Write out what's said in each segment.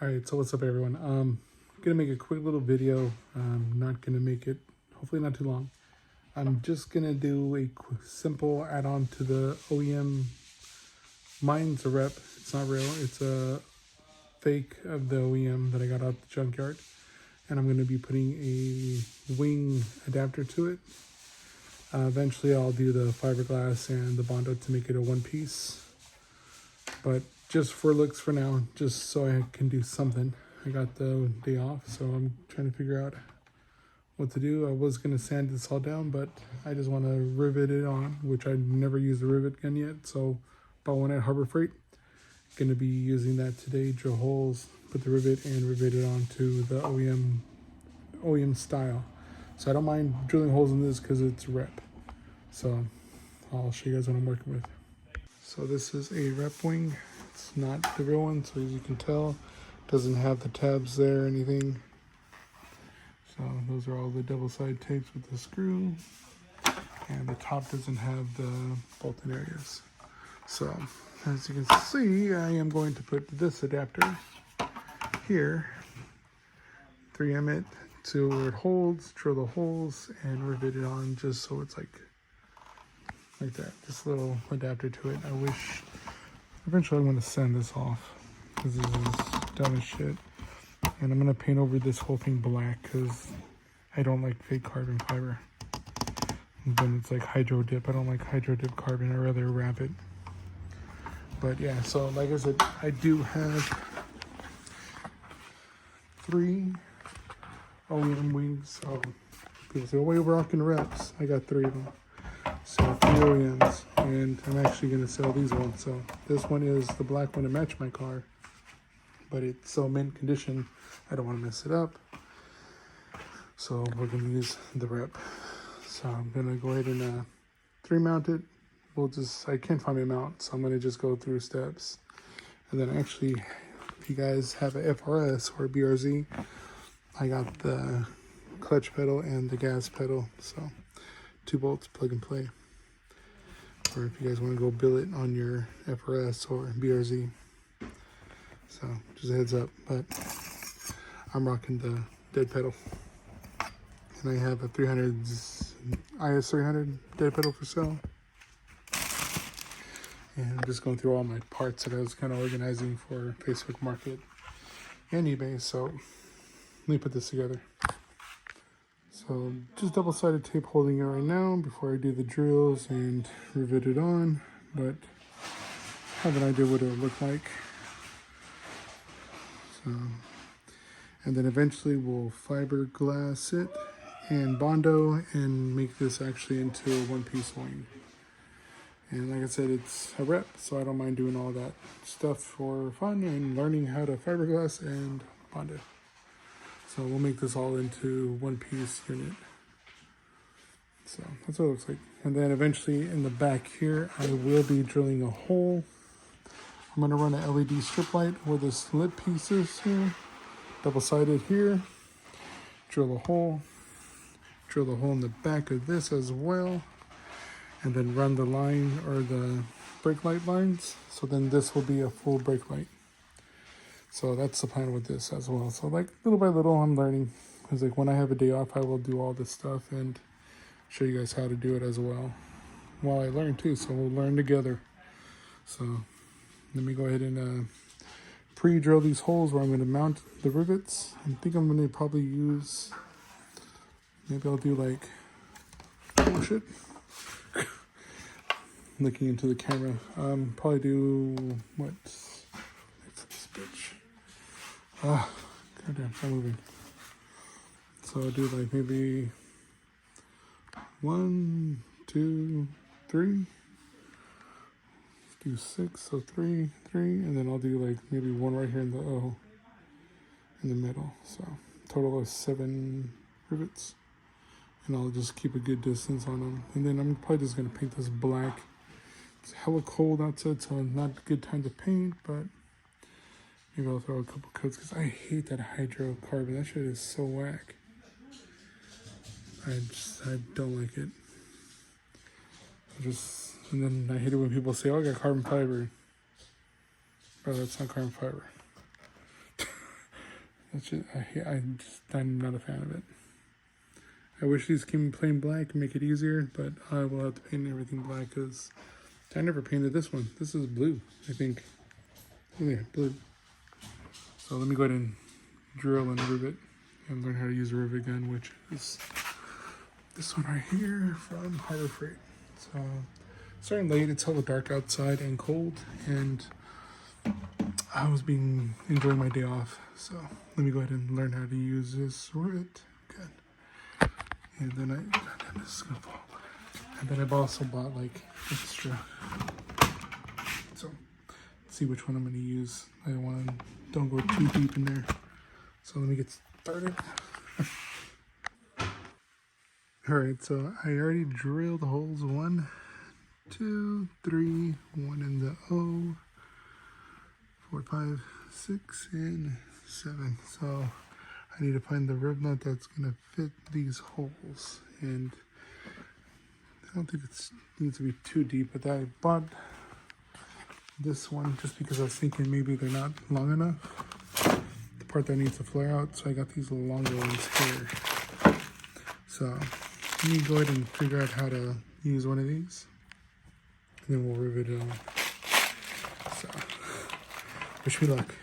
Alright, so what's up everyone? I'm gonna make a quick little video. I'm not gonna make it, hopefully not too long. I'm just gonna do a simple add-on to the OEM. Mine's a rep, it's not real, it's a fake of the OEM that I got out the junkyard. And I'm gonna be putting a wing adapter to it. Eventually I'll do the fiberglass and the Bondo to make it a one piece. But just for looks for now, just so I can do something. I got the day off, so I'm trying to figure out what to do. I was gonna sand this all down, but I just want to rivet it on, which I never used a rivet gun yet. So bought one at Harbor Freight. Gonna be using that today, drill holes, put the rivet and rivet it onto the OEM style. So I don't mind drilling holes in this because it's rep. So I'll show you guys what I'm working with. So this is a rep wing. It's not the real one, so as you can tell, doesn't have the tabs there or anything. So those are all the double side tapes with the screw, and the top doesn't have the bolted areas. So as you can see, I am going to put this adapter here, 3M it to where it holds, drill the holes, and rivet it on just so it's like that. This little adapter to it. I wish eventually I'm going to sand this off because this is dumb as shit. And I'm going to paint over this whole thing black because I don't like fake carbon fiber. And then it's like hydro dip. I don't like hydro dip carbon. I rather wrap it. But yeah, so like I said, I do have 3 OEM wings. So people say, oh, we're rocking reps. I got 3 of them. So 3 OEMs, and I'm actually going to sell these ones. So this one is the black one to match my car, but it's so mint condition, I don't want to mess it up. So we're going to use the rep. So I'm going to go ahead and 3 mount it. I can't find my mount, so I'm going to just go through steps. And then actually, if you guys have a FRS or a BRZ, I got the clutch pedal and the gas pedal. So 2 bolts, plug and play. Or if you guys want to go billet on your FRS or BRZ. So just a heads up, but I'm rocking the dead pedal. And I have a 300 IS 300 dead pedal for sale. And I'm just going through all my parts that I was kind of organizing for Facebook Market and eBay. So let me put this together. So just double-sided tape holding it right now before I do the drills and rivet it on, but I have an idea what it would look like. So, and then eventually we'll fiberglass it and Bondo and make this actually into a one-piece wing. And like I said, it's a rep, so I don't mind doing all that stuff for fun and learning how to fiberglass and Bondo. So we'll make this all into one-piece unit. So that's what it looks like. And then eventually in the back here, I will be drilling a hole. I'm going to run an LED strip light where the slit piece is here. Double-sided here. Drill a hole. Drill the hole in the back of this as well. And then run the line or the brake light lines. So then this will be a full brake light. So that's the plan with this as well. So like little by little, I'm learning. Because like when I have a day off, I will do all this stuff and show you guys how to do it as well. While I learn too, so we'll learn together. So let me go ahead and pre-drill these holes where I'm going to mount the rivets. I think I'm going to probably use, maybe I'll do like, oh shit. Looking into the camera. Probably do, what? This bitch. Ah, goddamn, I'm moving. So I'll do like maybe 1, 2, 3. Do 6, so 3, and then I'll do like maybe 1 right here in the O, in the middle. So total of 7 rivets, and I'll just keep a good distance on them. And then I'm probably just gonna paint this black. It's hella cold outside, so not a good time to paint, but maybe I'll throw a couple coats because I hate that hydrocarbon. That shit is so whack. I don't like it. And then I hate it when people say, oh, I got carbon fiber. Bro, that's not carbon fiber. I'm not a fan of it. I wish these came in plain black and make it easier, but I will have to paint everything black because I never painted this one. This is blue, I think. Oh yeah, blue. So let me go ahead and drill and rivet and learn how to use a rivet gun, which is this one right here from Harbor Freight. So starting late, it's hella dark outside and cold, and I was enjoying my day off. So let me go ahead and learn how to use this rivet gun. And then goddamn, this is gonna fall. And then I've also bought like extra. So let's see which one I'm gonna use. Don't go too deep in there. So let me get started. All right, so I already drilled holes 1, 2, 3, 1 in the O, 4, 5, 6, and 7. So I need to find the rib nut that's gonna fit these holes, and I don't think it needs to be too deep, but I bought this one just because I was thinking maybe they're not long enough, the part that needs to flare out, so I got these little longer ones here. So let me go ahead and figure out how to use one of these, and then we'll rivet it on. So wish me luck.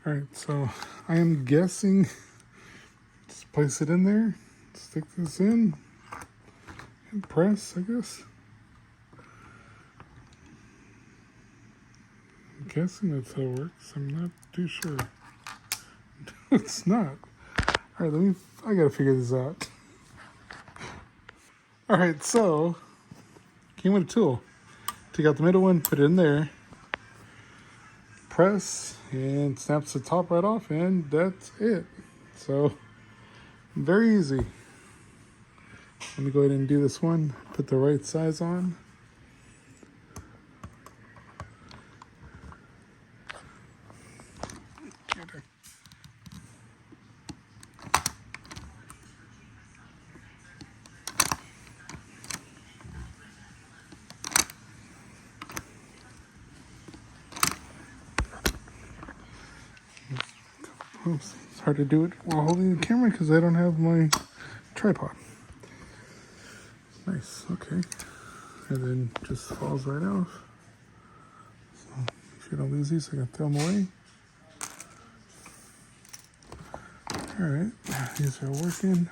All right, so I am guessing, just place it in there, stick this in, and press, I guess. I'm guessing that's how it works. I'm not too sure. It's not. All right, I gotta figure this out. All right, so, came with a tool. Take out the middle one, put it in there, press, and snaps the top right off, and that's it. So very easy. Let me go ahead and do this one, put the right size on. Oops, it's hard to do it while holding the camera because I don't have my tripod. Nice, okay. And then just falls right off. So make sure I don't lose these so I can throw them away. Alright, these are working.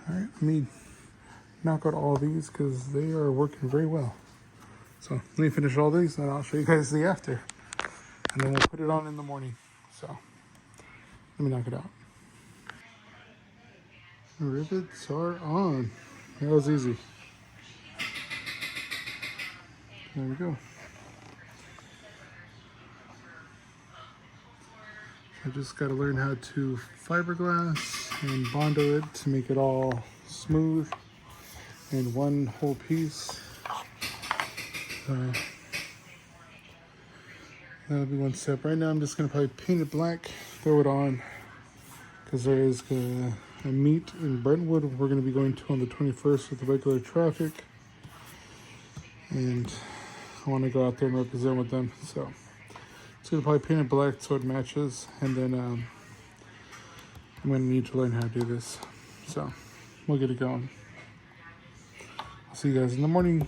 Alright, let me knock out all these because they are working very well. So let me finish all these and I'll show you guys the after. And then we'll put it on in the morning. So let me knock it out. The rivets are on. That was easy. There we go. I just got to learn how to fiberglass and Bondo it to make it all smooth in one whole piece. That'll be one step. Right now I'm just going to probably paint it black, throw it on, because there is a meet in Brentwood we're going to be going to on the 21st with the regular traffic. And I want to go out there and represent with them. So it's going to probably paint it black so it matches. And then I'm going to need to learn how to do this. So we'll get it going. I'll see you guys in the morning.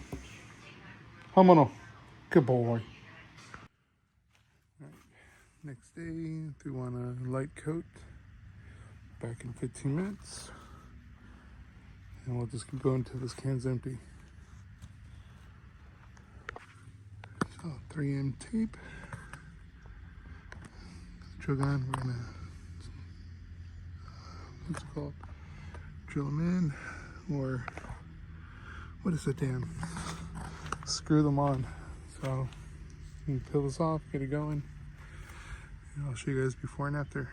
Hamono. Good boy. Next day, if we want a light coat, back in 15 minutes. And we'll just keep going until this can's empty. So 3M tape. Drill gun, we're gonna, what's it called? Drill them in, or what is it, damn? Screw them on. So you can peel this off, get it going. And I'll show you guys before and after.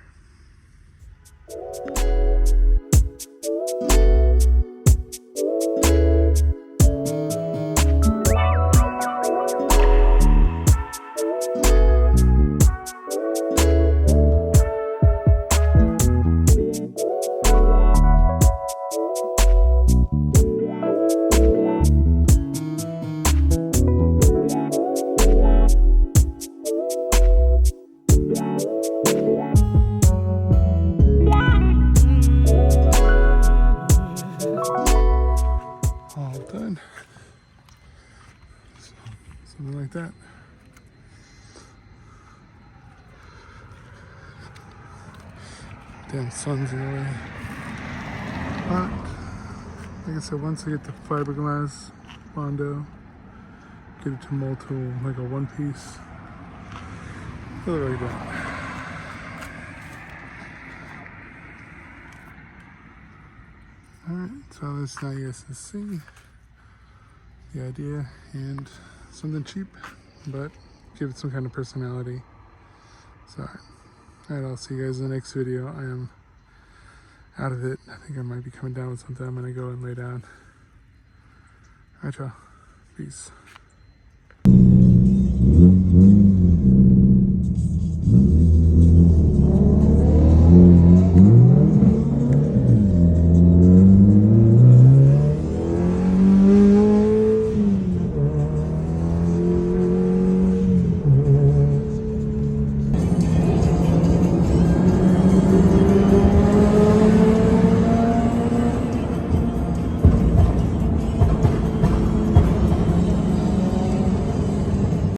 something like that. Damn sun's in the way. But like I said, once I get the fiberglass Bondo, get it to mold to like a one piece, it'll look like that. Alright, so that's now you guys can see the idea, and something cheap, but give it some kind of personality. So, alright, I'll see you guys in the next video. I am out of it. I think I might be coming down with something. I'm going to go and lay down. Alright, y'all. Peace.